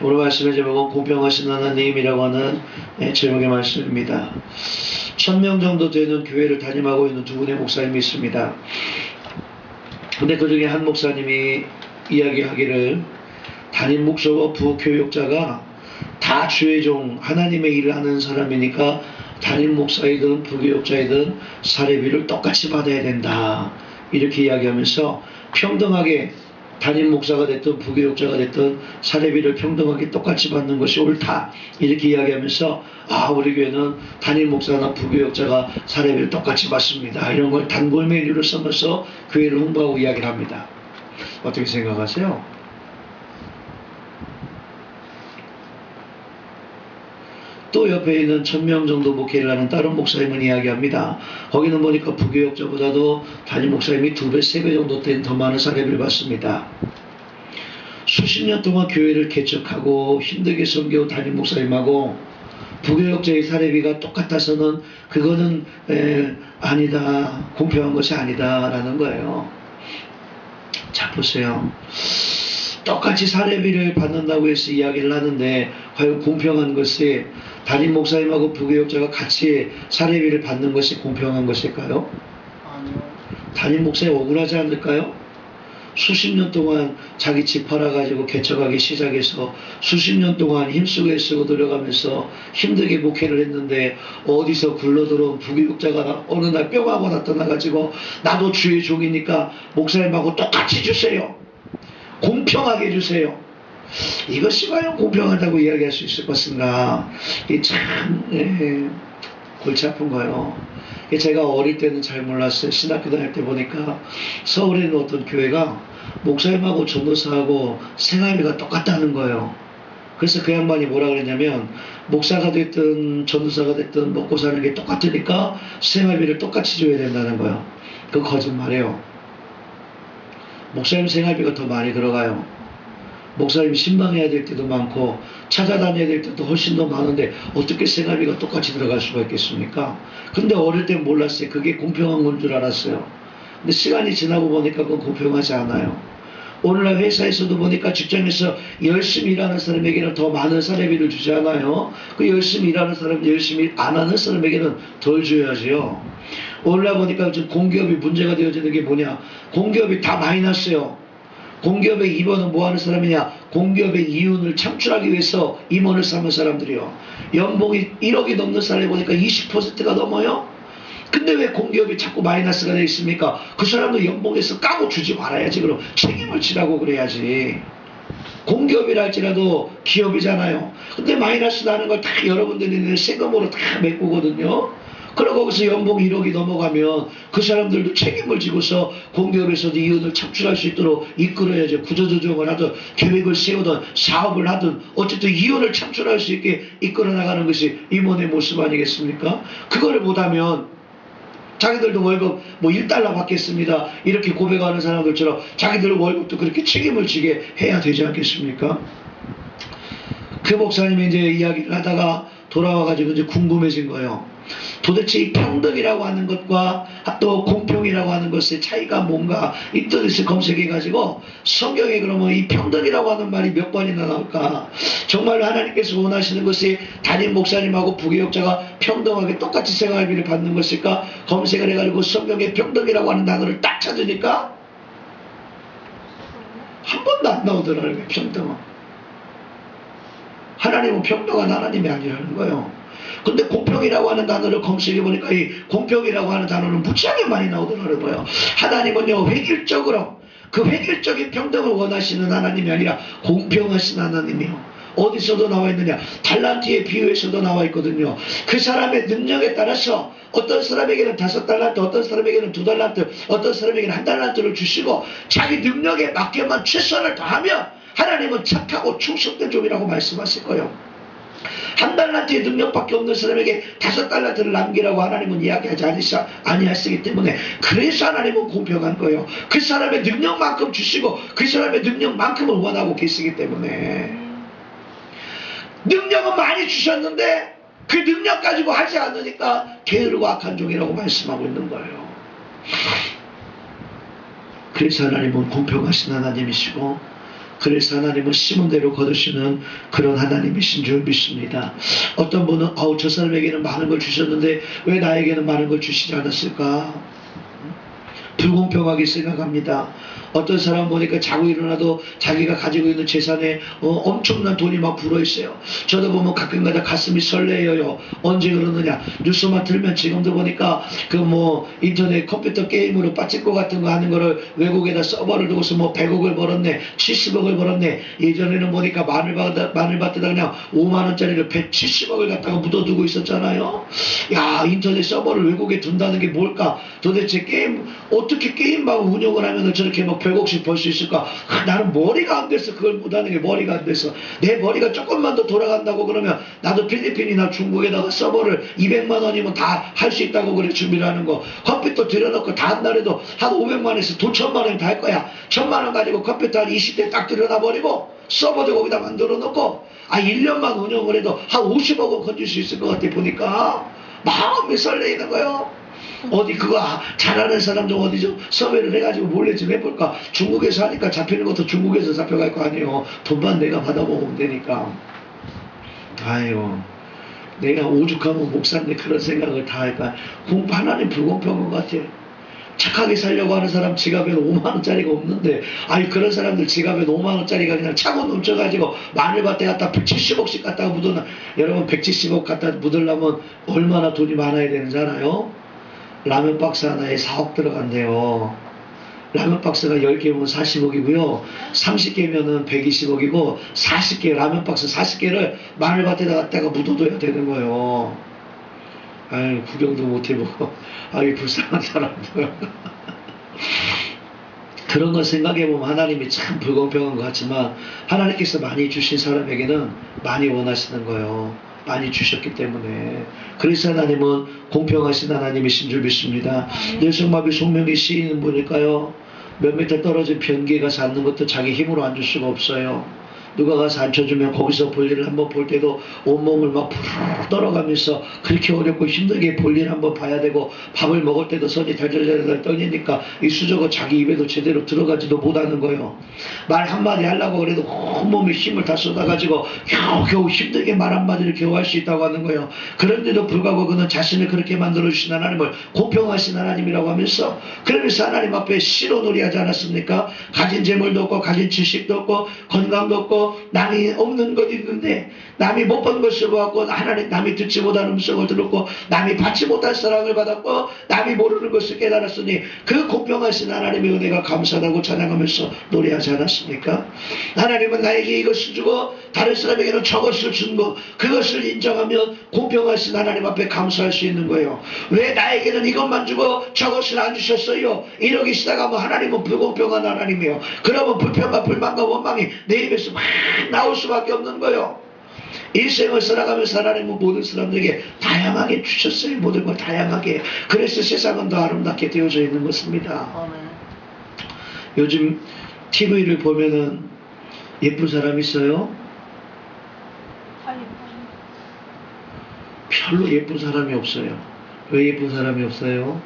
오늘 말씀의 제목은 공평하신 하나님이라고 하는 제목의 말씀입니다. 1000명 정도 되는 교회를 담임하고 있는 두 분의 목사님이 있습니다. 근데 그 중에 한 목사님이 이야기하기를 담임 목사와 부교육자가 다 주의 종 하나님의 일을 하는 사람이니까 담임 목사이든 부교육자이든 사례비를 똑같이 받아야 된다, 이렇게 이야기하면서 평등하게 담임 목사가 됐든 부교육자가 됐든 사례비를 평등하게 똑같이 받는 것이 옳다, 이렇게 이야기하면서 우리 교회는 담임 목사나 부교육자가 사례비를 똑같이 받습니다, 이런 걸 단골 메뉴를 삼아서 교회를 홍보하고 이야기를 합니다. 어떻게 생각하세요? 또 옆에 있는 1000명 정도 목회를 하는 다른 목사님은 이야기합니다. 거기는 보니까 부교육자보다도 담임 목사님이 2배, 3배 정도 된 더 많은 사례비를 받습니다. 수십 년 동안 교회를 개척하고 힘들게 섬겨온 담임 목사님하고 부교육자의 사례비가 똑같아서는 그거는 아니다, 공평한 것이 아니다 라는 거예요. 자, 보세요. 똑같이 사례비를 받는다고 해서 이야기를 하는데 과연 공평한 것이 담임 목사님하고 부교육자가 같이 사례비를 받는 것이 공평한 것일까요? 아니요. 담임 목사님 억울하지 않을까요? 수십 년 동안 자기 집 팔아가지고 개척하기 시작해서 수십 년 동안 힘쓰고 애쓰고 노력하면서 힘들게 목회를 했는데 어디서 굴러들어온 부교육자가 어느 날 뿅하고 나타나가지고 나도 주의 종이니까 목사님하고 똑같이 주세요, 공평하게 해주세요. 이것이 과연 공평하다고 이야기할 수 있을 것인가? 이게 참 골치 아픈 거예요. 제가 어릴 때는 잘 몰랐어요. 신학교 다닐 때 보니까 서울에 있는 어떤 교회가 목사님하고 전도사하고 생활비가 똑같다는 거예요. 그래서 그 양반이 뭐라 그랬냐면 목사가 됐든 전도사가 됐든 먹고 사는 게 똑같으니까 생활비를 똑같이 줘야 된다는 거예요. 그거 거짓말이에요. 목사님 생활비가 더 많이 들어가요. 목사님 신방해야 될 때도 많고 찾아다녀야 될 때도 훨씬 더 많은데 어떻게 생활비가 똑같이 들어갈 수가 있겠습니까? 근데 어릴 때 몰랐어요. 그게 공평한 건 줄 알았어요. 근데 시간이 지나고 보니까 그건 공평하지 않아요. 오늘날 회사에서도 보니까 직장에서 열심히 일하는 사람에게는 더 많은 사례비를 주지 않아요. 그 열심히 일하는 사람, 열심히 안 하는 사람에게는 덜 줘야지요. 오늘날 보니까 지금 공기업이 문제가 되어지는 게 뭐냐? 공기업이 다 마이너스요. 공기업의 임원은 뭐 하는 사람이냐? 공기업의 이윤을 창출하기 위해서 임원을 삼은 사람들이요. 연봉이 1억이 넘는 사람이 보니까 20%가 넘어요. 근데 왜 공기업이 자꾸 마이너스가 되어 있습니까? 그 사람도 연봉에서 까고 주지 말아야지. 그럼 책임을 지라고 그래야지. 공기업이라 할지라도 기업이잖아요. 근데 마이너스 나는 걸 다 여러분들이 세금으로 다 메꾸거든요. 그리고 거기서 연봉 1억이 넘어가면 그 사람들도 책임을 지고서 공기업에서도 이윤을 창출할 수 있도록 이끌어야죠. 구조조정을 하든 계획을 세우든 사업을 하든 어쨌든 이윤을 창출할 수 있게 이끌어 나가는 것이 임원의 모습 아니겠습니까? 그거를 못하면 자기들도 월급 뭐 1달러 받겠습니다, 이렇게 고백하는 사람들처럼 자기들 월급도 그렇게 책임을 지게 해야 되지 않겠습니까? 그 목사님이 이제 이야기를 하다가 돌아와가지고 이제 궁금해진 거예요. 도대체 이 평등이라고 하는 것과 또 공평이라고 하는 것의 차이가 뭔가 인터넷에 검색해가지고 성경에 그러면 이 평등이라고 하는 말이 몇 번이나 나올까? 정말 하나님께서 원하시는 것이 담임 목사님하고 부교육자가 평등하게 똑같이 생활비를 받는 것일까? 검색을 해가지고 성경에 평등이라고 하는 단어를 딱 찾으니까 한 번도 안 나오더라고요. 평등은. 하나님은 평등한 하나님이 아니라는 거예요. 근데 공평이라고 하는 단어를 검색해보니까 이 공평이라고 하는 단어는 무지하게 많이 나오더라는 거예요. 하나님은요, 획일적으로 그 획일적인 평등을 원하시는 하나님이 아니라 공평하신 하나님이요. 어디서도 나와 있느냐? 달란트의 비유에서도 나와 있거든요. 그 사람의 능력에 따라서 어떤 사람에게는 5달란트, 어떤 사람에게는 2달란트, 어떤 사람에게는 1달란트를 주시고 자기 능력에 맞게만 최선을 다하면 하나님은 착하고 충성된 종이라고 말씀하실 거예요. 1달란트의 능력밖에 없는 사람에게 5달란트를 남기라고 하나님은 이야기하지 아니하시기 때문에, 그래서 하나님은 공평한 거예요. 그 사람의 능력만큼 주시고 그 사람의 능력만큼을 원하고 계시기 때문에. 능력은 많이 주셨는데 그 능력 가지고 하지 않으니까 게으르고 악한 종이라고 말씀하고 있는 거예요. 그래서 하나님은 공평하신 하나님이시고 그래서 하나님은 심은 대로 거두시는 그런 하나님이신 줄 믿습니다. 어떤 분은 저 사람에게는 많은 걸 주셨는데 왜 나에게는 많은 걸 주시지 않았을까? 불공평하게 생각합니다. 어떤 사람 보니까 자고 일어나도 자기가 가지고 있는 재산에 엄청난 돈이 막 불어있어요. 저도 보면 가끔가다 가슴이 설레어요. 언제 그러느냐, 뉴스만 들면 지금도 보니까 인터넷 컴퓨터 게임으로 빠찍고 같은 거 하는 거를 외국에다 서버를 두고서 100억을 벌었네, 70억을 벌었네. 예전에는 보니까 마늘 밭에다 그냥 5만원짜리를 170억을 갖다가 묻어두고 있었잖아요. 야, 인터넷 서버를 외국에 둔다는 게 뭘까? 도대체 어떻게 게임만 운영을 하면 저렇게 100억씩 벌 수 있을까? 나는 머리가 안 돼서 그걸 못하는 게 머리가 안 돼서. 내 머리가 조금만 더 돌아간다고 그러면 나도 필리핀이나 중국에다가 서버를 200만 원이면 다 할 수 있다고 그래 준비를 하는 거. 컴퓨터 들여놓고 다음날에도 한 500만원에서 돈 1000만 원이 다 할 거야. 1000만 원 가지고 컴퓨터 한 20대 딱 들여놔버리고 서버도 거기다 만들어 놓고 1년만 운영을 해도 한 50억은 건질 수 있을 것 같아. 보니까 마음이 설레이는 거예요. 어디 그거 잘하는 사람 좀 어디 좀 섭외를 해가지고 몰래 좀 해볼까. 중국에서 하니까 잡히는 것도 중국에서 잡혀갈 거 아니에요. 돈만 내가 받아먹으면 되니까. 아유, 내가 오죽하면 목사인데 그런 생각을 다 할까. 하나님 불공평한 것 같아요. 착하게 살려고 하는 사람 지갑에 5만원짜리가 없는데, 그런 사람들 지갑에 5만원짜리가 그냥 차고 넘쳐가지고 마늘밭에 갖다 170억씩 갖다가 묻어놔. 여러분, 170억 갖다 묻으려면 얼마나 돈이 많아야 되는지 알아요? 라면 박스 하나에 4억 들어간대요. 라면 박스가 10개면 40억이고요. 30개면은 120억이고, 40개, 라면 박스 40개를 마늘밭에다 갖다가 묻어둬야 되는 거예요. 구경도 못 해보고, 불쌍한 사람들. 그런 걸 생각해보면 하나님이 참 불공평한 것 같지만, 하나님께서 많이 주신 사람에게는 많이 원하시는 거예요. 많이 주셨기 때문에. 그래서 하나님은 공평하신 하나님이신 줄 믿습니다. 넬슨마비 송명기 시인은 보니까요, 몇 미터 떨어진 변기에 가서 앉는 것도 자기 힘으로 앉을 수가 없어요. 누가 가서 앉혀주면 거기서 볼일을 한번 볼 때도 온몸을 막 푸르르 떨어가면서 그렇게 어렵고 힘들게 볼일 한번 봐야 되고, 밥을 먹을 때도 손이 달달달달 떨리니까 이 수저가 자기 입에도 제대로 들어가지도 못하는 거예요. 말 한마디 하려고 그래도 온몸에 힘을 다 쏟아가지고 겨우 힘들게 말 한마디를 겨우 할 수 있다고 하는 거예요. 그런데도 불구하고 그는 자신을 그렇게 만들어주신 하나님을 공평하신 하나님이라고 하면서, 그러면서 하나님 앞에 시로놀이 하지 않았습니까? 가진 재물도 없고 가진 지식도 없고 건강도 없고 남이 없는 것 있는데, 남이 못 본 것을 보았고, 하나님 남이 듣지 못한 음성을 들었고, 남이 받지 못한 사랑을 받았고, 남이 모르는 것을 깨달았으니 그 공평하신 하나님의 은혜가 감사하다고 찬양하면서 노래하지 않았습니까? 하나님은 나에게 이것을 주고 다른 사람에게는 저것을 준 것, 그것을 인정하면 공평하신 하나님 앞에 감사할 수 있는 거예요. 왜 나에게는 이것만 주고 저것을 안 주셨어요? 이러기 시작하면 하나님은 불공평한 하나님이에요. 그러면 불평과 불만과 원망이 내 입에서 막 나올 수밖에 없는 거예요. 일생을 살아가면서 하나님은 모든 사람들에게 다양하게 주셨어요. 모든 걸 다양하게. 그래서 세상은 더 아름답게 되어져 있는 것입니다. 요즘 TV를 보면은 예쁜 사람 있어요? 별로 예쁜 사람이 없어요. 왜 예쁜 사람이 없어요?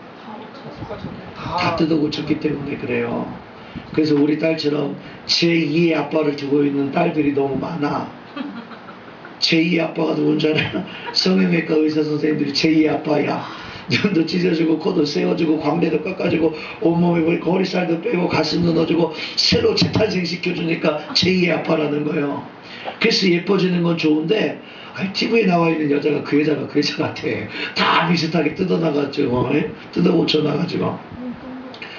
다 뜯어고쳤기 때문에 그래요. 그래서 우리 딸처럼 제2의 아빠를 두고 있는 딸들이 너무 많아. 제2의 아빠가 누군지 알아요? 성형외과 의사 선생님들이 제2의 아빠야. 눈도 찢어주고 코도 세워주고 광대도 깎아주고 온몸에 머리살도 빼고 가슴도 넣어주고 새로 재탄생시켜주니까 제2의 아빠라는 거예요. 그래서 예뻐지는 건 좋은데, TV에 나와 있는 여자가 그 여자 같아. 다 비슷하게 뜯어나가지고, 뜯어고쳐나가지고.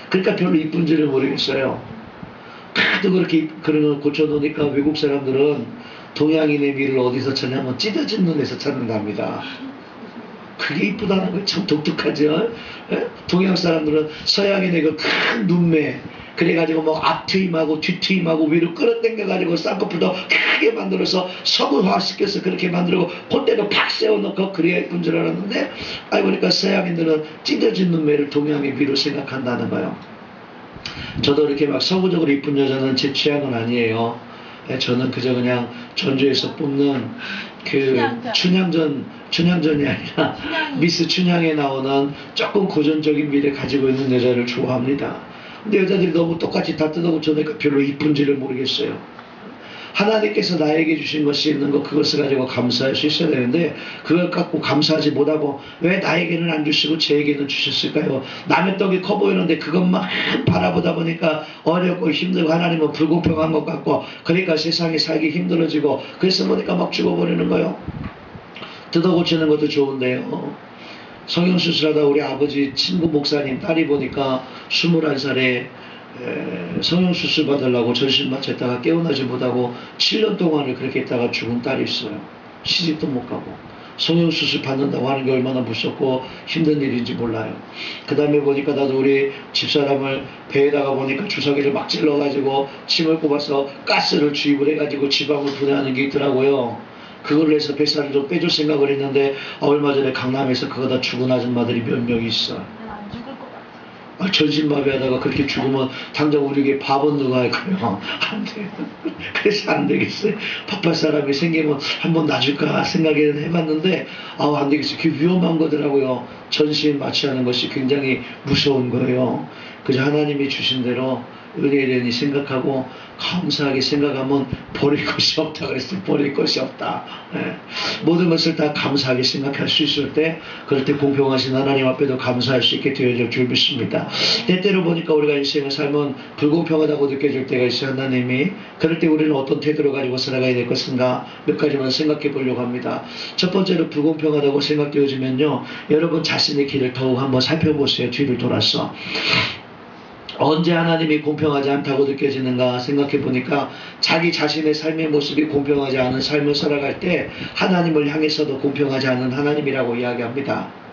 그러니까 별로 이쁜지를 모르겠어요. 하도 그렇게 그런 걸 고쳐놓으니까 외국 사람들은 동양인의 미를 어디서 찾냐면 찢어진 눈에서 찾는답니다. 그게 이쁘다는 거 참 독특하죠. 동양 사람들은 서양인의 그 큰 눈매, 그래가지고 앞트임하고 뒤트임하고 위로 끌어당겨가지고 쌍꺼풀도 크게 만들어서 서구화시켜서 그렇게 만들고 콧대도 팍 세워놓고 그래야 이쁜 줄 알았는데, 보니까 서양인들은 찢어진 눈매를 동양의 미로 생각한다는 거예요. 저도 이렇게 막 서구적으로 이쁜 여자는 제 취향은 아니에요. 저는 그저 그냥 전주에서 뽑는 그 춘향전이 아니라 미스 춘향에 나오는 조금 고전적인 미를 가지고 있는 여자를 좋아합니다. 근데 여자들이 너무 똑같이 다 뜯어고쳐니까 별로 이쁜지를 모르겠어요. 하나님께서 나에게 주신 것이 있는 거 그것을 가지고 감사할 수 있어야 되는데 그걸 갖고 감사하지 못하고 왜 나에게는 안 주시고 쟤에게는 주셨을까요? 남의 떡이 커 보이는데 그것만 바라보다 보니까 어렵고 힘들고 하나님은 불공평한 것 같고 그러니까 세상에 살기 힘들어지고 그래서 보니까 막 죽어버리는 거예요. 뜯어고치는 것도 좋은데요. 성형수술하다 우리 아버지 친구 목사님 딸이 보니까 21살에 성형수술 받으려고 전신 마취했다가 깨어나지 못하고 7년 동안을 그렇게 있다가 죽은 딸이 있어요. 시집도 못 가고. 성형수술 받는다고 하는 게 얼마나 무섭고 힘든 일인지 몰라요. 그 다음에 보니까 나도 우리 집사람을 배에다가 보니까 주사기를 막 찔러가지고 침을 꼽아서 가스를 주입을 해가지고 지방을 분해하는 게 있더라고요. 그걸로 해서 뱃살을 좀 빼줄 생각을 했는데 얼마 전에 강남에서 그거 다 죽은 아줌마들이 몇 명 있어. 안 죽을 것 같아. 전신마비하다가 그렇게 죽으면 당장 우리에게 밥은 누가 할 거예요? 안 돼요. 그래서 안 되겠어요. 밥할 사람이 생기면 한번 놔줄까 생각을 해봤는데 안 되겠어요. 그게 위험한 거더라고요. 전신 마취하는 것이 굉장히 무서운 거예요. 그저 하나님이 주신 대로 은혜련히 생각하고 감사하게 생각하면 버릴 것이 없다 그랬어요. 버릴 것이 없다. 예. 모든 것을 다 감사하게 생각할 수 있을 때 그럴 때 공평하신 하나님 앞에도 감사할 수 있게 되어질 줄 믿습니다. 때때로 보니까 우리가 인생을 살면 불공평하다고 느껴질 때가 있어요. 하나님이. 그럴 때 우리는 어떤 태도를 가지고 살아가야 될 것인가 몇 가지만 생각해 보려고 합니다. 첫 번째로 불공평하다고 생각되어지면요. 여러분 자신의 길을 더욱 한번 살펴보세요. 뒤를 돌아서. 언제 하나님이 공평하지 않다고 느껴지는가 생각해 보니까 자기 자신의 삶의 모습이 공평하지 않은 삶을 살아갈 때 하나님을 향해서도 공평하지 않은 하나님이라고 이야기합니다.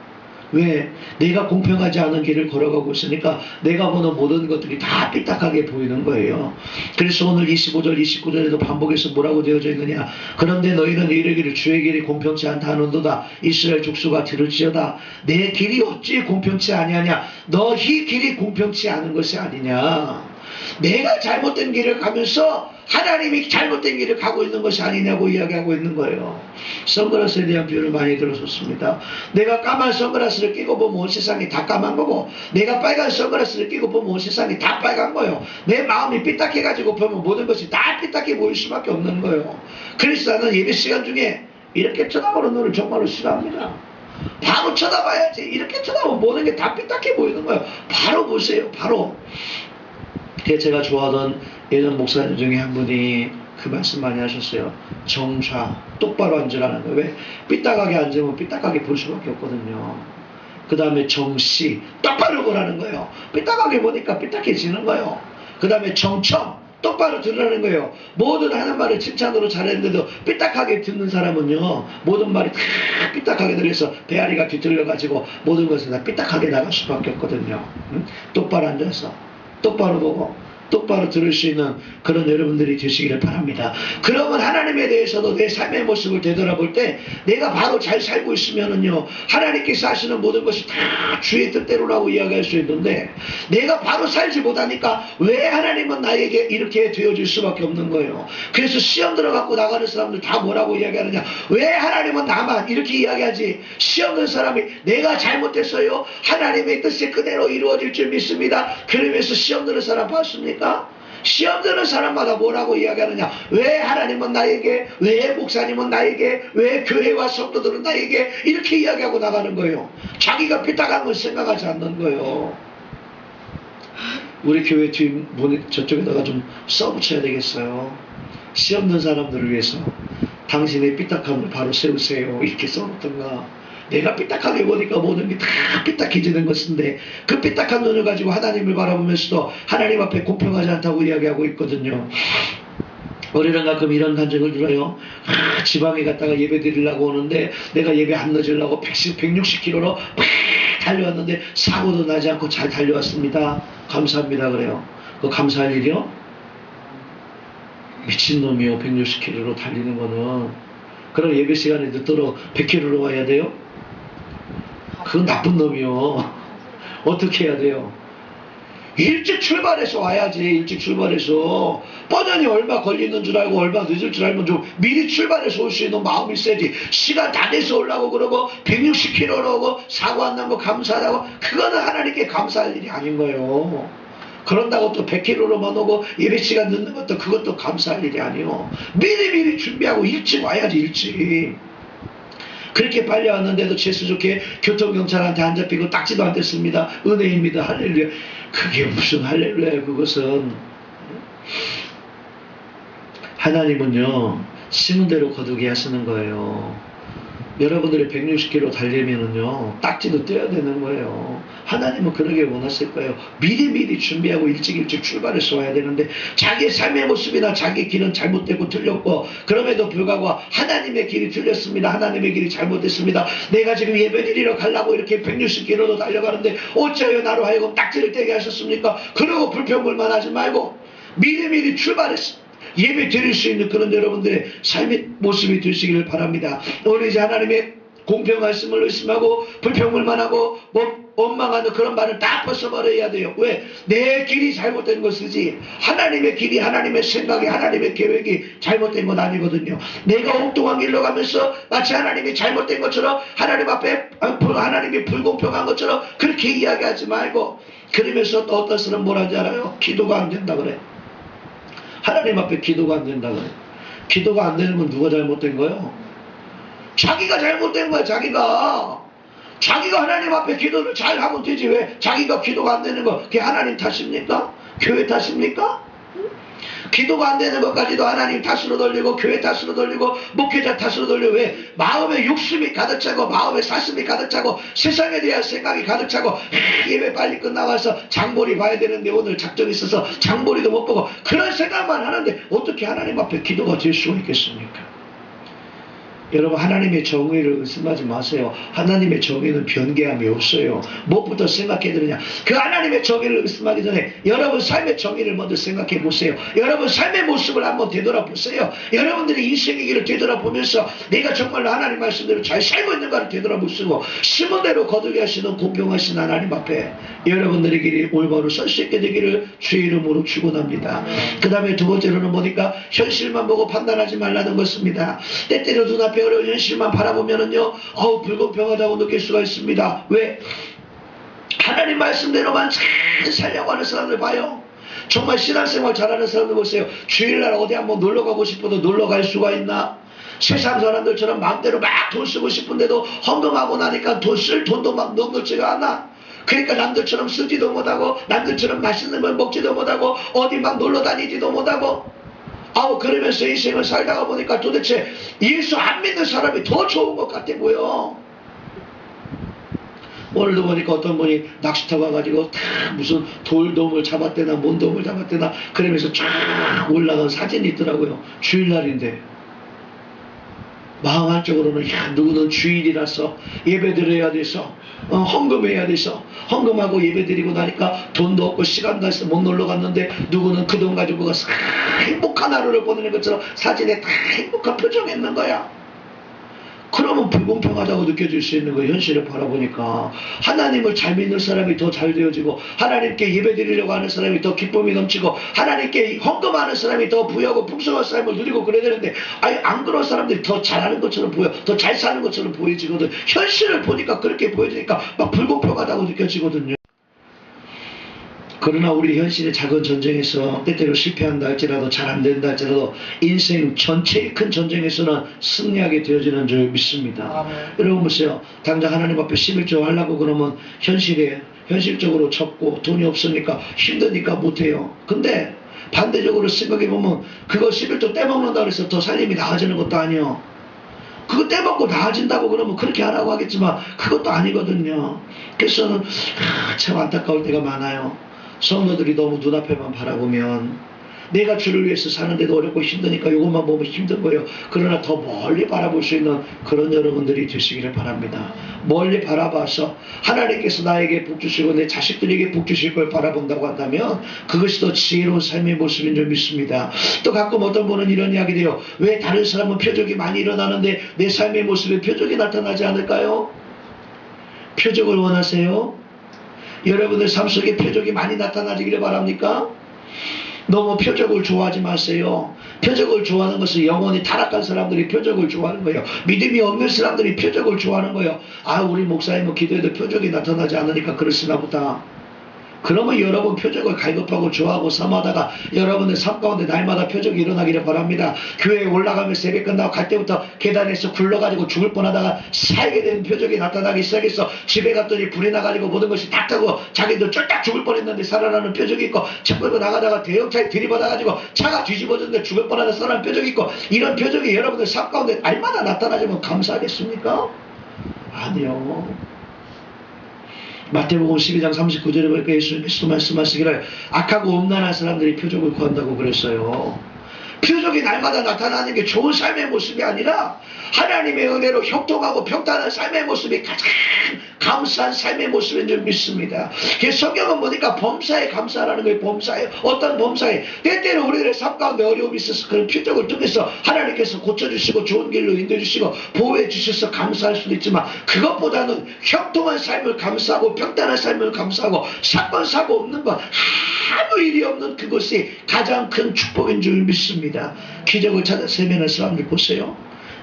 왜? 내가 공평하지 않은 길을 걸어가고 있으니까 내가 보는 모든 것들이 다 삐딱하게 보이는 거예요. 그래서 오늘 25절 29절에도 반복해서 뭐라고 되어져 있느냐. 그런데 너희는 이르기를 주의 길이 공평치 않다 하는도다. 이스라엘 족속아 들을지어다. 내 길이 어찌 공평치 아니하냐. 너희 길이 공평치 않은 것이 아니냐. 내가 잘못된 길을 가면서 하나님이 잘못된 길을 가고 있는 것이 아니냐고 이야기하고 있는 거예요. 선글라스에 대한 비유를 많이 들었었습니다. 내가 까만 선글라스를 끼고 보면 온 세상이 다 까만 거고 내가 빨간 선글라스를 끼고 보면 온 세상이 다 빨간 거예요. 내 마음이 삐딱해가지고 보면 모든 것이 다 삐딱해 보일 수밖에 없는 거예요. 그래서 나는 예배 시간 중에 이렇게 쳐다보는 눈을 정말로 싫어합니다. 바로 쳐다봐야지. 이렇게 쳐다보면 모든 게 다 삐딱해 보이는 거예요. 바로 보세요. 바로. 제가 좋아하던 예전 목사님 중에 한 분이 그 말씀 많이 하셨어요. 정좌, 똑바로 앉으라는 거예요. 왜? 삐딱하게 앉으면 삐딱하게 볼 수밖에 없거든요. 그 다음에 정시, 똑바로 보라는 거예요. 삐딱하게 보니까 삐딱해지는 거예요. 그 다음에 정청, 똑바로 들으라는 거예요. 모든 하는 말을 칭찬으로 잘했는데도 삐딱하게 듣는 사람은요, 모든 말이 다 삐딱하게 들려서 배앓이가 뒤틀려가지고 모든 것을 다 삐딱하게 나갈 수밖에 없거든요. 응? 똑바로 앉아서 똑바로 보고 똑바로 들을 수 있는 그런 여러분들이 되시기를 바랍니다. 그러면 하나님에 대해서도 내 삶의 모습을 되돌아볼 때 내가 바로 잘 살고 있으면은요, 하나님께서 하시는 모든 것이 다 주의 뜻대로라고 이야기할 수 있는데 내가 바로 살지 못하니까 왜 하나님은 나에게 이렇게 되어질 수밖에 없는 거예요. 그래서 시험 들어갖고 나가는 사람들 다 뭐라고 이야기하느냐. 왜 하나님은 나만 이렇게 이야기하지. 시험 든 사람이 내가 잘못했어요. 하나님의 뜻이 그대로 이루어질 줄 믿습니다. 그러면서 시험 드는 사람 봤습니까? 시험 드는 사람마다 뭐라고 이야기하느냐. 왜 하나님은 나에게, 왜 목사님은 나에게, 왜 교회와 성도들은 나에게 이렇게 이야기하고 나가는 거예요. 자기가 삐딱한 걸 생각하지 않는 거예요. 우리 교회 뒤 저쪽에다가 좀 써붙여야 되겠어요. 시험 든 사람들을 위해서 당신의 삐딱함을 바로 세우세요. 이렇게 써놓던가. 내가 삐딱하게 보니까 모든 게 다 삐딱해지는 것인데 그 삐딱한 눈을 가지고 하나님을 바라보면서도 하나님 앞에 공평하지 않다고 이야기하고 있거든요. 우리는 가끔 이런 간증을 들어요. 지방에 갔다가 예배 드리려고 오는데 내가 예배 안 늦으려고 160km로 달려왔는데 사고도 나지 않고 잘 달려왔습니다. 감사합니다. 그래요. 그 감사할 일이요? 미친놈이요. 160km로 달리는 거는. 그럼 예배 시간에 늦도록 100km로 와야 돼요? 그건 나쁜 놈이요. 어떻게 해야 돼요? 일찍 출발해서 와야지. 일찍 출발해서 뻔히 얼마 걸리는 줄 알고 얼마 늦을 줄 알면 좀 미리 출발해서 올 수 있는 마음이 있어야지. 시간 다 내서 오려고 그러고 160km로 오고 사고 안 난 거 감사하다고. 그거는 하나님께 감사할 일이 아닌 거예요. 그런다고 또 100km로만 오고 예배 시간 늦는 것도 그것도 감사할 일이 아니요. 미리미리 준비하고 일찍 와야지 일찍. 그렇게 빨리 왔는데도 재수 좋게 교통경찰한테 안 잡히고 딱지도 안 뗐습니다. 은혜입니다. 할렐루야. 그게 무슨 할렐루야. 그것은 하나님은요 심은 대로 거두게 하시는 거예요. 여러분들이 160km 달리면은요 딱지도 떼야 되는 거예요. 하나님은 그러게 원하실 거예요. 미리미리 준비하고 일찍 출발해서 와야 되는데 자기의 삶의 모습이나 자기 길은 잘못되고 틀렸고 그럼에도 불구하고 하나님의 길이 틀렸습니다. 하나님의 길이 잘못됐습니다. 내가 지금 예배드리러 가려고 이렇게 160km도 달려가는데 어째요 나로 하여금 딱지를 떼게 하셨습니까? 그러고 불평불만 하지 말고 미리미리 출발했습니다. 예배 드릴 수 있는 그런 여러분들의 삶의 모습이 되시기를 바랍니다. 오늘 이제 하나님의 공평 말씀을 의심하고 불평불만 하고 원망하는 그런 말을 다 벗어버려야 돼요. 왜? 내 길이 잘못된 것이지 하나님의 길이 하나님의 생각이 하나님의 계획이 잘못된 건 아니거든요. 내가 엉뚱한 길로 가면서 마치 하나님이 잘못된 것처럼 하나님 앞에 하나님이 불공평한 것처럼 그렇게 이야기하지 말고 그러면서 또 어떤 사람은 뭐라는지 알아요? 기도가 안 된다 그래. 하나님 앞에 기도가 안 된다 그래. 기도가 안 되는 건 누가 잘못된 거예요? 자기가 잘못된 거야. 자기가 하나님 앞에 기도를 잘 하면 되지. 왜 자기가 기도가 안 되는 거 그게 하나님 탓입니까? 교회 탓입니까? 기도가 안 되는 것까지도 하나님 탓으로 돌리고 교회 탓으로 돌리고 목회자 탓으로 돌리고 왜? 마음에 욕심이 가득 차고 마음에 사심이 가득 차고 세상에 대한 생각이 가득 차고 예배 빨리 끝나와서 장보리 봐야 되는데 오늘 작정이 있어서 장보리도 못 보고 그런 생각만 하는데 어떻게 하나님 앞에 기도가 될 수가 있겠습니까? 여러분 하나님의 정의를 의심하지 마세요. 하나님의 정의는 변개함이 없어요. 무엇부터 생각해야 되느냐? 그 하나님의 정의를 의심하기 전에 여러분 삶의 정의를 먼저 생각해 보세요. 여러분 삶의 모습을 한번 되돌아보세요. 여러분들의 인생의 길을 되돌아보면서 내가 정말로 하나님 말씀대로 잘 살고 있는가를 되돌아보시고 심은 대로 거두게 하시는 공평하신 하나님 앞에 여러분들의 길이 올바로 설 수 있게 되기를 주의 이름으로 축원합니다. 그 다음에 두 번째로는 뭐니까 현실만 보고 판단하지 말라는 것입니다. 때때로 눈앞에 어려운 현실만 바라보면은요 불공평하다고 느낄 수가 있습니다. 왜? 하나님 말씀대로만 잘 살려고 하는 사람들 봐요. 정말 신앙생활 잘하는 사람들 보세요. 주일날 어디 한번 놀러가고 싶어도 놀러갈 수가 있나? 세상 사람들처럼 마음대로 막 돈 쓰고 싶은데도 헌금하고 나니까 쓸 돈도 막 넘치지가 않아. 그러니까 남들처럼 쓰지도 못하고 남들처럼 맛있는 걸 먹지도 못하고 어디 막 놀러 다니지도 못하고 그러면서 인생을 살다가 보니까 도대체 예수 안 믿는 사람이 더 좋은 것 같아 보여. 오늘도 보니까 어떤 분이 낚시 타고 와가지고 다 무슨 돌돔을 잡았대나 뭔돔을 잡았대나 그러면서 쫙 올라간 사진이 있더라고요. 주일날인데 마음 한쪽으로는 누구는 주일이라서 예배드려야 돼서 헌금해야 돼서 헌금하고 예배드리고 나니까 돈도 없고 시간도 없어 못 놀러 갔는데 누구는 그 돈 가지고 가서 행복한 하루를 보내는 것처럼 사진에 다 행복한 표정이 있는 거야. 그러면 불공평하다고 느껴질 수 있는 거예요. 현실을 바라보니까 하나님을 잘 믿는 사람이 더 잘 되어지고 하나님께 예배드리려고 하는 사람이 더 기쁨이 넘치고 하나님께 헌금하는 사람이 더 부유하고 풍성한 삶을 누리고 그래야 되는데 안 그런 사람들이 더 잘하는 것처럼 보여. 더 잘 사는 것처럼 보여지거든. 현실을 보니까 그렇게 보여지니까 막 불공평하다고 느껴지거든요. 그러나 우리 현실의 작은 전쟁에서 때때로 실패한다 할지라도 잘 안 된다 할지라도 인생 전체의 큰 전쟁에서는 승리하게 되어지는 줄 믿습니다. 여러분 보세요. 당장 하나님 앞에 11조 하려고 그러면 현실적으로 적고 돈이 없으니까 힘드니까 못해요. 근데 반대적으로 생각해보면 그거 11조 떼먹는다고 해서 더 살림이 나아지는 것도 아니에요. 그거 떼먹고 나아진다고 그러면 그렇게 하라고 하겠지만 그것도 아니거든요. 그래서 참 안타까울 때가 많아요. 성도들이 너무 눈앞에만 바라보면 내가 주를 위해서 사는데도 어렵고 힘드니까 이것만 보면 힘든 거예요. 그러나 더 멀리 바라볼 수 있는 그런 여러분들이 되시기를 바랍니다. 멀리 바라봐서 하나님께서 나에게 복 주시고 내 자식들에게 복 주실 걸 바라본다고 한다면 그것이 더 지혜로운 삶의 모습인 줄 믿습니다. 또 가끔 어떤 분은 이런 이야기 돼요. 왜 다른 사람은 표적이 많이 일어나는데 내 삶의 모습에 표적이 나타나지 않을까요? 표적을 원하세요? 여러분들 삶 속에 표적이 많이 나타나기를 바랍니까? 너무 표적을 좋아하지 마세요. 표적을 좋아하는 것은 영혼이 타락한 사람들이 표적을 좋아하는 거예요. 믿음이 없는 사람들이 표적을 좋아하는 거예요. 우리 목사님은 기도해도 표적이 나타나지 않으니까 그러시나 보다. 그러면 여러분 표적을 갈급하고 좋아하고 삼하다가 여러분의 삶 가운데 날마다 표적이 일어나기를 바랍니다. 교회에 올라가면 새벽 끝나고 갈 때부터 계단에서 굴러가지고 죽을 뻔하다가 살게 되는 표적이 나타나기 시작해서 집에 갔더니 불이 나가지고 모든 것이 다 타고 자기도 쫄딱 죽을 뻔했는데 살아나는 표적이 있고 차 끌고 나가다가 대형차에 들이받아가지고 차가 뒤집어졌는데 죽을 뻔하다 살아나는 표적이 있고 이런 표적이 여러분의 삶 가운데 날마다 나타나지면 감사하겠습니까? 아니요. 마태복음 12장 39절에 보니까 예수님께서 말씀하시기를 악하고 음란한 사람들이 표적을 구한다고 그랬어요. 표적이 날마다 나타나는 게 좋은 삶의 모습이 아니라 하나님의 은혜로 형통하고 평탄한 삶의 모습이 가장 감사한 삶의 모습인 줄 믿습니다. 성경은 보니까 범사에 감사하라는 거예요. 범사에. 어떤 범사에? 때때로 우리들의 삶 가운데 어려움이 있어서 그런 표적을 통해서 하나님께서 고쳐주시고 좋은 길로 인도해주시고 보호해 주셔서 감사할 수도 있지만 그것보다는 형통한 삶을 감사하고 평탄한 삶을 감사하고 사건 사고 없는 것 아무 일이 없는 그것이 가장 큰 축복인 줄 믿습니다. 기적을 찾아 세매는 사람들 보세요.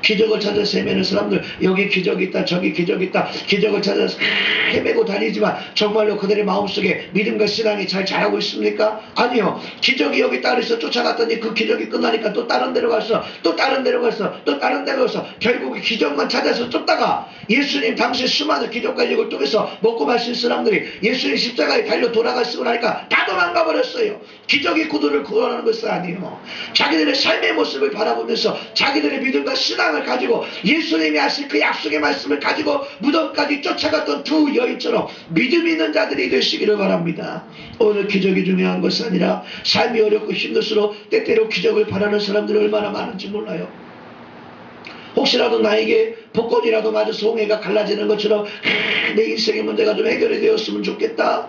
기적을 찾아 세매는 사람들 여기 기적이 있다 저기 기적이 있다 기적을 찾아서 헤매고 다니지만 정말로 그들의 마음속에 믿음과 신앙이 잘 자라고 있습니까? 아니요. 기적이 여기 있다 그래서 쫓아갔더니 그 기적이 끝나니까 또 다른 데로 갔어 또 다른 데로 갔어 또 다른 데로 갔어 결국에 기적만 찾아서 쫓다가 예수님 당시 수많은 기적 가지고 통해서 먹고 마신 사람들이 예수님 십자가에 달려 돌아가시고 나니까 다 도망가 버렸어요. 기적이 그들을 구원하는 것은 아니에요. 자기들의 삶의 모습을 바라보면서 자기들의 믿음과 신앙을 가지고 예수님이 하신 그 약속의 말씀을 가지고 무덤까지 쫓아갔던 두 여인처럼 믿음 있는 자들이 되시기를 바랍니다. 오늘 기적이 중요한 것이 아니라 삶이 어렵고 힘들수록 때때로 기적을 바라는 사람들이 얼마나 많은지 몰라요. 혹시라도 나에게 복권이라도 맞아서 홍해가 갈라지는 것처럼 내 인생의 문제가 좀 해결이 되었으면 좋겠다.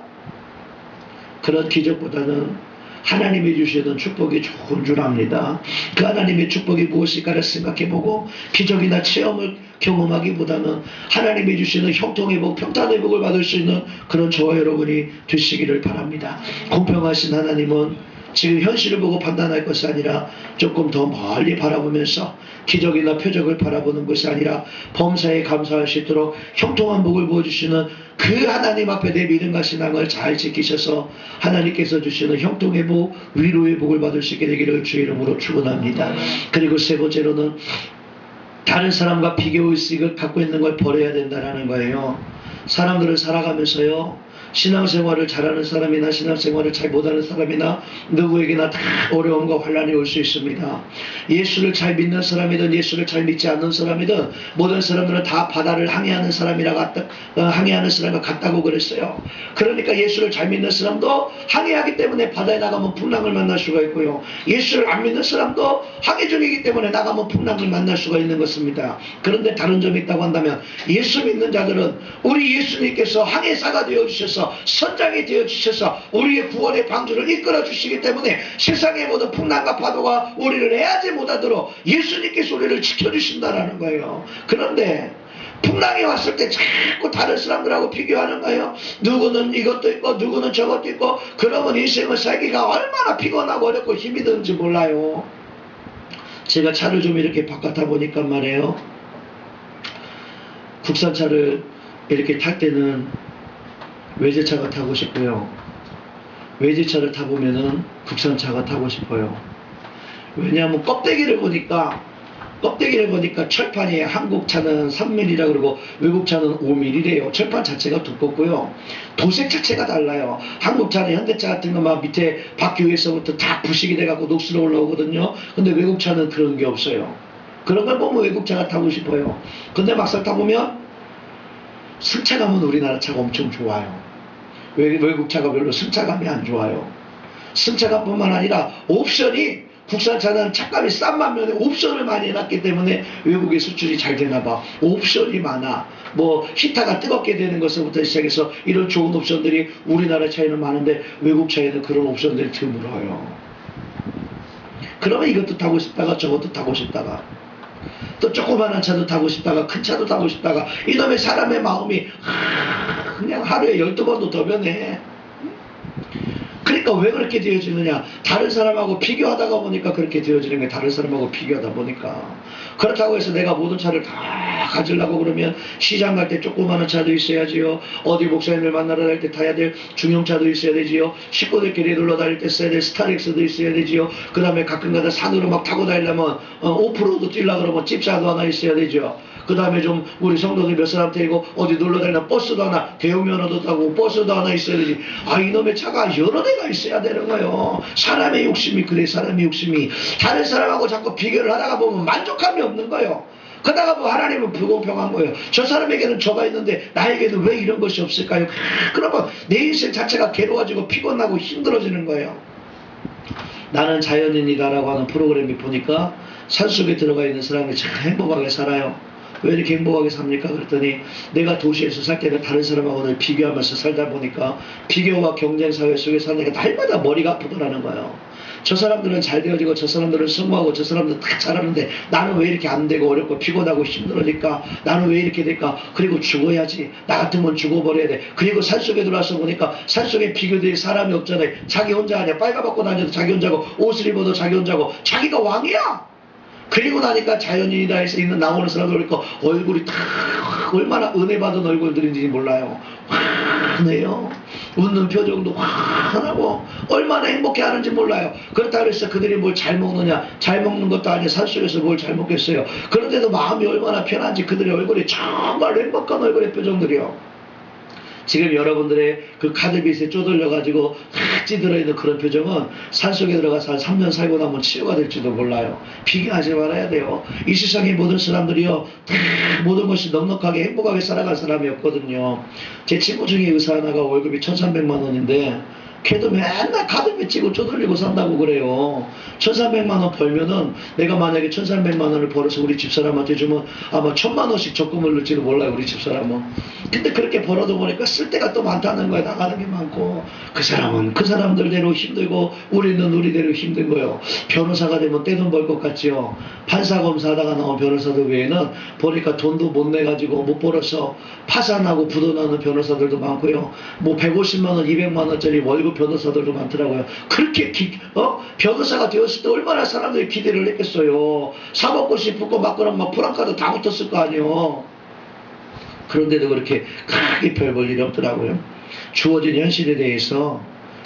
그런 기적보다는 하나님이 주시는 축복이 좋은 줄 압니다. 그 하나님의 축복이 무엇일까를 생각해보고 기적이나 체험을 경험하기보다는 하나님이 주시는 형통의 복, 평탄의 복을 받을 수 있는 그런 저와 여러분이 되시기를 바랍니다. 공평하신 하나님은 지금 현실을 보고 판단할 것이 아니라 조금 더 멀리 바라보면서 기적이나 표적을 바라보는 것이 아니라 범사에 감사할 수 있도록 형통한 복을 부어주시는 그 하나님 앞에 내 믿음과 신앙을 잘 지키셔서 하나님께서 주시는 형통의 복, 위로의 복을 받을 수 있게 되기를 주의 이름으로 축원합니다. 그리고 세 번째로는 다른 사람과 비교의식을 갖고 있는 걸 버려야 된다는 거예요. 사람들을 살아가면서요. 신앙생활을 잘하는 사람이나 신앙생활을 잘 못하는 사람이나 누구에게나 다 어려움과 환난이 올 수 있습니다. 예수를 잘 믿는 사람이든 예수를 잘 믿지 않는 사람이든 모든 사람들은 다 바다를 항해하는 항해하는 사람과 같다고 그랬어요. 그러니까 예수를 잘 믿는 사람도 항해하기 때문에 바다에 나가면 풍랑을 만날 수가 있고요. 예수를 안 믿는 사람도 항해 중이기 때문에 나가면 풍랑을 만날 수가 있는 것입니다. 그런데 다른 점이 있다고 한다면 예수 믿는 자들은 우리 예수님께서 항해사가 되어주셔서 선장이 되어주셔서 우리의 구원의 방주를 이끌어 주시기 때문에 세상의 모든 풍랑과 파도가 우리를 해하지 못하도록 예수님께서 우리를 지켜주신다는 거예요. 그런데 풍랑이 왔을 때 자꾸 다른 사람들하고 비교하는 거예요. 누구는 이것도 있고 누구는 저것도 있고 그러면 인생을 살기가 얼마나 피곤하고 어렵고 힘이 드는지 몰라요. 제가 차를 좀 이렇게 바꿔 보니까 말이에요. 국산차를 이렇게 탈 때는 외제차가 타고 싶고요. 외제차를 타보면은 국산차가 타고 싶어요. 왜냐하면 껍데기를 보니까 철판이 한국차는 3mm라 그러고 외국차는 5mm래요. 철판 자체가 두껍고요. 도색 자체가 달라요. 한국차는 현대차 같은 거 막 밑에 바퀴 위에서부터 다 부식이 돼갖고 녹슬어 올라오거든요. 근데 외국차는 그런 게 없어요. 그런 걸 보면 외국차가 타고 싶어요. 근데 막상 타보면 승차감은 우리나라 차가 엄청 좋아요. 외국차가 별로 승차감이 안 좋아요. 승차감뿐만 아니라 옵션이 국산차는 차값이 싼 반면에 옵션을 많이 해놨기 때문에 외국에 수출이 잘 되나봐. 옵션이 많아. 뭐 히터가 뜨겁게 되는 것부터 시작해서 이런 좋은 옵션들이 우리나라 차에는 많은데 외국 차에는 그런 옵션들이 드물어요. 그러면 이것도 타고 싶다가 저것도 타고 싶다가 또 조그마한 차도 타고 싶다가 큰 차도 타고 싶다가 이놈의 사람의 마음이 그냥 하루에 12번도 더 변해. 그러니까 그러니까 왜 그렇게 되어지느냐? 다른 사람하고 비교하다가 보니까 그렇게 되어지는 거예요. 다른 사람하고 비교하다 보니까. 그렇다고 해서 내가 모든 차를 다 가지려고 그러면 시장 갈 때 조그마한 차도 있어야지요. 어디 목사님들 만나러 다닐 때 타야 될 중형차도 있어야 되지요. 식구들끼리 놀러 다닐 때 써야 될 스타렉스도 있어야 되지요. 그 다음에 가끔가다 산으로 막 타고 다니려면 오프로드 뛰려고 그러면 집사도 하나 있어야 되죠. 그 다음에 좀 우리 성도들 몇 사람 데리고 어디 놀러 다니면 버스도 하나, 대형면허도 타고 버스도 하나 있어야 되지. 아, 이놈의 차가 여러 대가 있어야 되는 거예요. 사람의 욕심이 그래. 사람의 욕심이 다른 사람하고 자꾸 비교를 하다가 보면 만족감이 없는 거예요. 그러다가 뭐 하나님은 불공평한 거예요. 저 사람에게는 저가 있는데 나에게는 왜 이런 것이 없을까요? 그러면 내 인생 자체가 괴로워지고 피곤하고 힘들어지는 거예요. 나는 자연인이다라고 하는 프로그램이 보니까 산속에 들어가 있는 사람이 참 행복하게 살아요. 왜 이렇게 행복하게 삽니까? 그랬더니 내가 도시에서 살 때는 다른 사람하고 늘 비교하면서 살다 보니까 비교와 경쟁 사회 속에 사니까 날마다 머리가 아프더라는 거예요. 저 사람들은 잘 되어지고 저 사람들은 성공하고 저 사람들은 다 잘하는데 나는 왜 이렇게 안 되고 어렵고 피곤하고 힘들으니까 나는 왜 이렇게 될까? 그리고 죽어야지. 나 같으면 죽어버려야 돼. 그리고 산속에 들어와서 보니까 산속에 비교될 사람이 없잖아요. 자기 혼자 아니야. 빨가벗고 다녀도 자기 혼자고 옷을 입어도 자기 혼자고 자기가 왕이야. 그리고 나니까 자연인이다 해서 있는 나오는 사람들 보니까 얼굴이 다 얼마나 은혜 받은 얼굴들인지 몰라요. 환해요. 웃는 표정도 환하고 얼마나 행복해 하는지 몰라요. 그렇다고 해서 그들이 뭘 잘 먹느냐? 잘 먹는 것도 아니고 산속에서 뭘 잘 먹겠어요. 그런데도 마음이 얼마나 편한지 그들의 얼굴이 정말 행복한 얼굴의 표정들이요. 지금 여러분들의 그 카드빗에 쪼들려가지고 찌들어있는 그런 표정은 산속에 들어가서 한 3년 살고 나면 치유가 될지도 몰라요. 비교하지 말아야 돼요. 이 세상의 모든 사람들이요, 다 모든 것이 넉넉하게 행복하게 살아갈 사람이 없거든요. 제 친구 중에 의사 하나가 월급이 1,300만 원인데 걔도 맨날 카드빚 찌고 쪼들리고 산다고 그래요. 1,300만 원 벌면은 내가 만약에 1,300만 원을 벌어서 우리 집사람한테 주면 아마 1,000만 원씩 적금을 넣을지도 몰라요. 우리 집사람은. 근데 그렇게 벌어도 보니까 쓸 데가 또 많다는 거야. 나가는 게 많고. 그 사람은 그 사람들대로 힘들고 우리는 우리대로 힘든 거예요. 변호사가 되면 떼돈 벌 것 같지요. 판사 검사하다가 나온 변호사들 외에는 보니까 돈도 못 내가지고 못 벌어서 파산하고 부도나는 변호사들도 많고요. 뭐 150만 원, 200만 원짜리 월급 변호사들도 많더라고요. 그렇게 변호사가 되었을 때 얼마나 사람들이 기대를 했겠어요. 사법고시 붙고 막 그럼 막 프랑카드 다 붙었을 거 아니에요. 그런데도 그렇게 크게 별 볼 일이 없더라고요. 주어진 현실에 대해서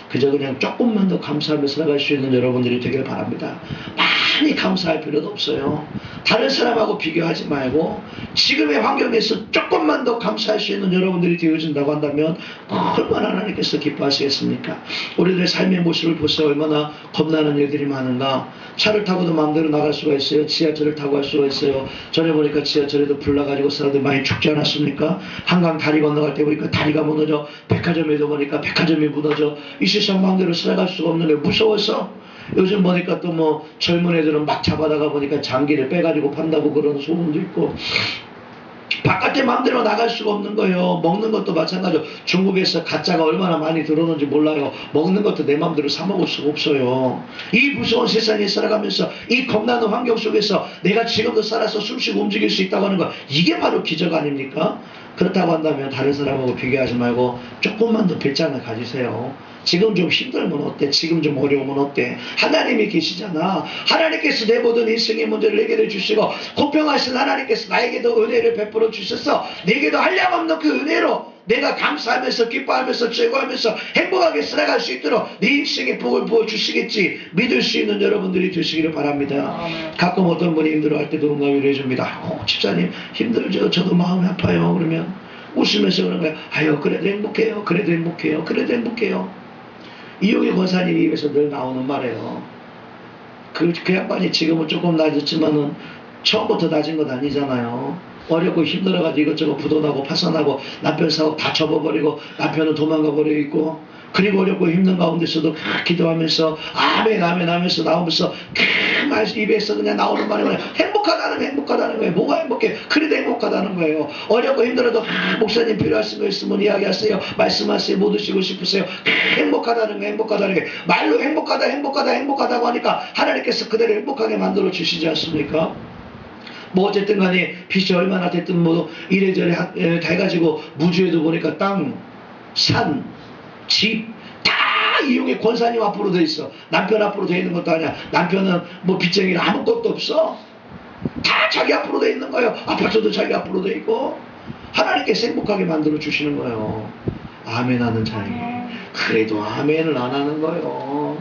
그저 그냥 조금만 더 감사하면서 살아갈 수 있는 여러분들이 되길 바랍니다. 많이 감사할 필요도 없어요. 다른 사람하고 비교하지 말고 지금의 환경에서 조금만 더 감사할 수 있는 여러분들이 되어진다고 한다면 얼마나 하나님께서 기뻐하시겠습니까? 우리들의 삶의 모습을 보세요. 얼마나 겁나는 일들이 많은가. 차를 타고도 마음대로 나갈 수가 있어요. 지하철을 타고 갈 수가 있어요. 전에 보니까 지하철에도 불 나가지고 사람들이 많이 죽지 않았습니까? 한강 다리 건너갈 때 보니까 다리가 무너져. 백화점에도 보니까 백화점이 무너져. 이 세상 마음대로 살아갈 수가 없는 게 무서워서 요즘 보니까 또 뭐 젊은 애들은 막 잡아다가 보니까 장기를 빼가지고 판다고 그런 소문도 있고 바깥에 마음대로 나갈 수가 없는 거예요. 먹는 것도 마찬가지로 중국에서 가짜가 얼마나 많이 들어오는지 몰라요. 먹는 것도 내 마음대로 사 먹을 수가 없어요. 이 무서운 세상에 살아가면서 이 겁나는 환경 속에서 내가 지금도 살아서 숨쉬고 움직일 수 있다고 하는 거 이게 바로 기적 아닙니까? 그렇다고 한다면 다른 사람하고 비교하지 말고 조금만 더 배짱을 가지세요. 지금 좀 힘들면 어때? 지금 좀 어려우면 어때? 하나님이 계시잖아. 하나님께서 내 모든 인생의 문제를 해결해 주시고 공평하신 하나님께서 나에게도 은혜를 베풀어 주셔서 내게도 한량없는 그 은혜로 내가 감사하면서 기뻐하면서 즐거워하면서 행복하게 살아갈 수 있도록 네 인생에 복을 부어주시겠지 믿을 수 있는 여러분들이 되시기를 바랍니다. 가끔 어떤 분이 힘들어할 때 누군가 위로해 줍니다. 집사님 힘들죠. 저도 마음이 아파요. 그러면 웃으면서 그런 거예요. 아유 그래도 행복해요. 그래도 행복해요. 그래도 행복해요. 이용희 권사님 입에서 늘 나오는 말이에요. 그 양반이 지금은 조금 낮았지만은 처음부터 낮은 건 아니잖아요. 어렵고 힘들어가지고 이것저것 부도나고 파산하고 남편 사업 다 접어버리고 남편은 도망가 버려 있고 그리고 어렵고 힘든 가운데서도 기도하면서 아멘 아멘 하면서 나오면서 말 입에서 그냥 나오는 말이 뭐냐 행복하다는 거예요. 뭐가 행복해? 그래도 행복하다는 거예요. 어렵고 힘들어도 목사님 필요하신 거 있으면 이야기하세요. 말씀하세요. 뭐 드시고 싶으세요? 행복하다는 거예요. 말로 행복하다고 하니까 하나님께서 그대로 행복하게 만들어 주시지 않습니까? 뭐 어쨌든 간에 빚이 얼마나 됐든 뭐 이래저래 해가지고 무주에도 보니까 땅, 산, 집 다 이용의 권사님 앞으로 돼 있어. 남편 앞으로 돼 있는 것도 아니야. 남편은 뭐 빚쟁이라 아무것도 없어. 다 자기 앞으로 돼 있는 거예요. 아파트도 자기 앞으로 돼 있고. 하나님께서 행복하게 만들어 주시는 거예요. 아멘 하는 자에게. 그래도 아멘을 안 하는 거예요.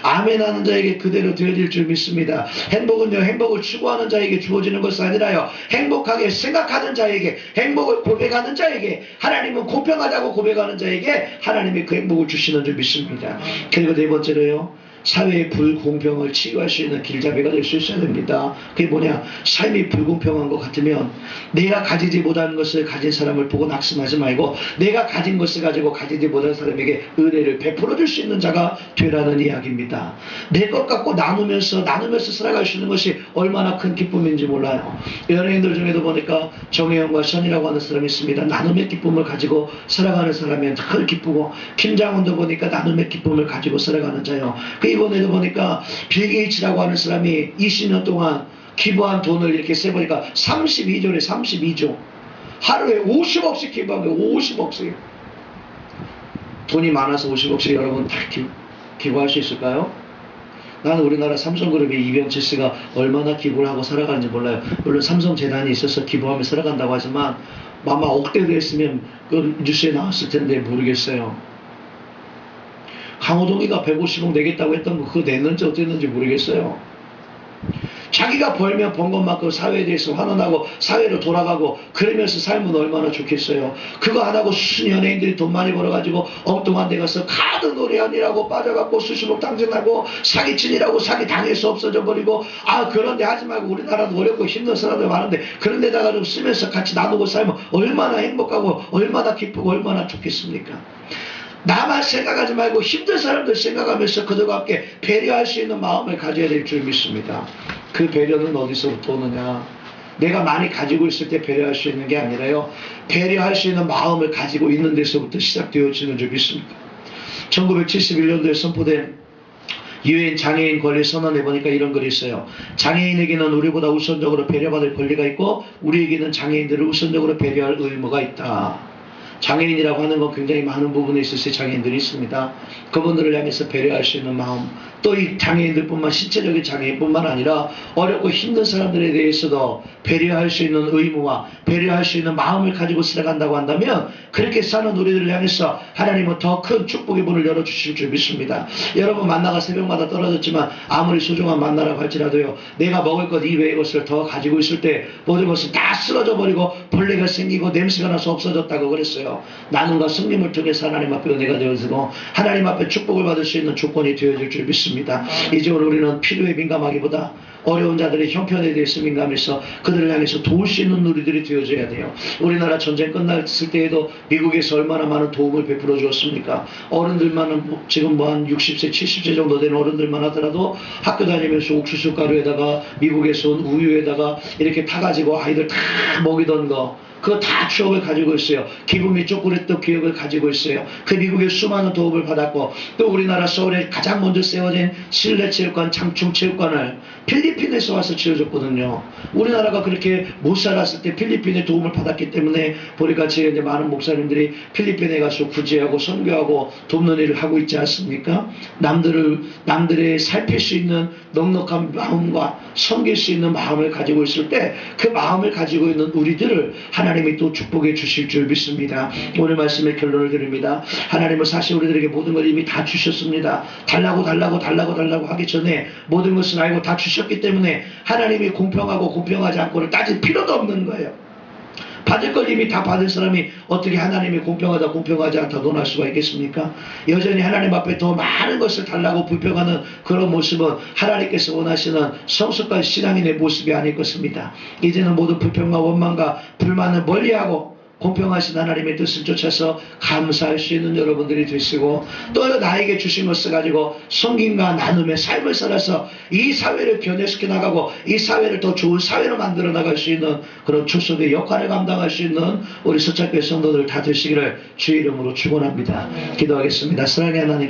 아멘 하는 자에게 그대로 되어질 줄 믿습니다. 행복은요, 행복을 추구하는 자에게 주어지는 것이 아니라요, 행복하게 생각하는 자에게, 행복을 고백하는 자에게, 하나님은 공평하다고 고백하는 자에게 하나님이 그 행복을 주시는 줄 믿습니다. 그리고 네 번째로요, 사회의 불공평을 치유할 수 있는 길잡이가 될 수 있어야 됩니다. 그게 뭐냐? 삶이 불공평한 것 같으면 내가 가지지 못한 것을 가진 사람을 보고 낙심하지 말고 내가 가진 것을 가지고 가지지 못한 사람에게 은혜를 베풀어 줄 수 있는 자가 되라는 이야기입니다. 내 것 갖고 나누면서 살아갈 수 있는 것이 얼마나 큰 기쁨인지 몰라요. 연예인들 중에도 보니까 정혜영과 션이라고 하는 사람이 있습니다. 나눔의 기쁨을 가지고 살아가는 사람이 늘 기쁘고, 김장훈도 보니까 나눔의 기쁨을 가지고 살아가는 자요. 이번에도 보니까 빌 게이츠라고 하는 사람이 20년 동안 기부한 돈을 이렇게 세보니까 32조래. 32조. 하루에 50억씩 기부한 거예요. 50억씩. 돈이 많아서 50억씩 여러분 다 기부할 수 있을까요? 나는 우리나라 삼성그룹의 이병철 씨가 얼마나 기부를 하고 살아가는지 몰라요. 물론 삼성재단이 있어서 기부하며 살아간다고 하지만 아마 억대도 했으면 그 뉴스에 나왔을 텐데 모르겠어요. 강호동이가 150억 내겠다고 했던 거 그거 냈는지 어땠는지 모르겠어요. 자기가 벌면 번 것만큼 사회에 대해서 환원하고 사회로 돌아가고 그러면서 살면 얼마나 좋겠어요. 그거 안 하고 수많은 연예인들이 돈 많이 벌어가지고 엉뚱한 데 가서 카드 노래하니라고 빠져갖고 수십억 당진하고 사기친이라고 사기 당해서 없어져 버리고, 그런데 하지 말고 우리나라도 어렵고 힘든 사람들 많은데 그런 데다가 좀 쓰면서 같이 나누고 살면 얼마나 행복하고 얼마나 기쁘고 얼마나 좋겠습니까? 나만 생각하지 말고 힘든 사람들 생각하면서 그들과 함께 배려할 수 있는 마음을 가져야 될 줄 믿습니다. 그 배려는 어디서부터 오느냐? 내가 많이 가지고 있을 때 배려할 수 있는 게 아니라요, 배려할 수 있는 마음을 가지고 있는 데서부터 시작되어지는 줄 믿습니다. 1971년도에 선포된 유엔 장애인 권리 선언에 보니까 이런 글이 있어요. 장애인에게는 우리보다 우선적으로 배려받을 권리가 있고 우리에게는 장애인들을 우선적으로 배려할 의무가 있다. 장애인이라고 하는 건 굉장히 많은 부분에 있어서 장애인들이 있습니다. 그분들을 향해서 배려할 수 있는 마음, 또 이 장애인들뿐만, 신체적인 장애인뿐만 아니라 어렵고 힘든 사람들에 대해서도 배려할 수 있는 의무와 배려할 수 있는 마음을 가지고 살아간다고 한다면 그렇게 사는 우리들을 향해서 하나님은 더 큰 축복의 문을 열어주실 줄 믿습니다. 여러분, 만나가 새벽마다 떨어졌지만 아무리 소중한 만나라고 할지라도요, 내가 먹을 것 이외의 것을 더 가지고 있을 때 모든 것은 다 쓰러져 버리고 벌레가 생기고 냄새가 나서 없어졌다고 그랬어요. 나눔과 승림을 통해서 하나님 앞에 은혜가 되어지고 하나님 앞에 축복을 받을 수 있는 조건이 되어질 줄 믿습니다. 이제는 우리는 필요에 민감하기보다 어려운 자들의 형편에 대해서 민감해서 그들을 향해서 도울 수 있는 우리들이 되어져야 돼요. 우리나라 전쟁 끝났을 때에도 미국에서 얼마나 많은 도움을 베풀어 주었습니까? 어른들만은 지금 뭐 한 60세 70세 정도 된 어른들만 하더라도 학교 다니면서 옥수수 가루에다가 미국에서 온 우유에다가 이렇게 타가지고 아이들 다 먹이던 거, 그거 다 추억을 가지고 있어요. 기분 및 초콜릿도 기억을 가지고 있어요. 그 미국의 수많은 도움을 받았고, 또 우리나라 서울에 가장 먼저 세워진 실내체육관, 장충체육관을 필리핀에서 와서 지어줬거든요. 우리나라가 그렇게 못 살았을 때 필리핀의 도움을 받았기 때문에 보니까 지금 이제 많은 목사님들이 필리핀에 가서 구제하고 선교하고 돕는 일을 하고 있지 않습니까? 남들의 살필 수 있는 넉넉한 마음과 섬길 수 있는 마음을 가지고 있을 때 그 마음을 가지고 있는 우리들을 하나님이 또 축복해 주실 줄 믿습니다. 오늘 말씀의 결론을 드립니다. 하나님은 사실 우리들에게 모든 걸 이미 다 주셨습니다. 달라고 하기 전에 모든 것을 알고 다 주셨기 때문에 하나님이 공평하고 공평하지 않고를 따질 필요도 없는 거예요. 받을 걸 이미 다 받은 사람이 어떻게 하나님이 공평하다 공평하지 않다 논할 수가 있겠습니까? 여전히 하나님 앞에 더 많은 것을 달라고 불평하는 그런 모습은 하나님께서 원하시는 성숙한 신앙인의 모습이 아닐 것입니다. 이제는 모든 불평과 원망과 불만을 멀리하고 공평하신 하나님의 뜻을 쫓아서 감사할 수 있는 여러분들이 되시고, 또 나에게 주신 것을 가지고 섬김과 나눔의 삶을 살아서 이 사회를 변화시켜 나가고 이 사회를 더 좋은 사회로 만들어 나갈 수 있는 그런 축소의 역할을 감당할 수 있는 우리 서창교회 성도들 다 되시기를 주의 이름으로 축원합니다. 기도하겠습니다. 사랑의 하나님,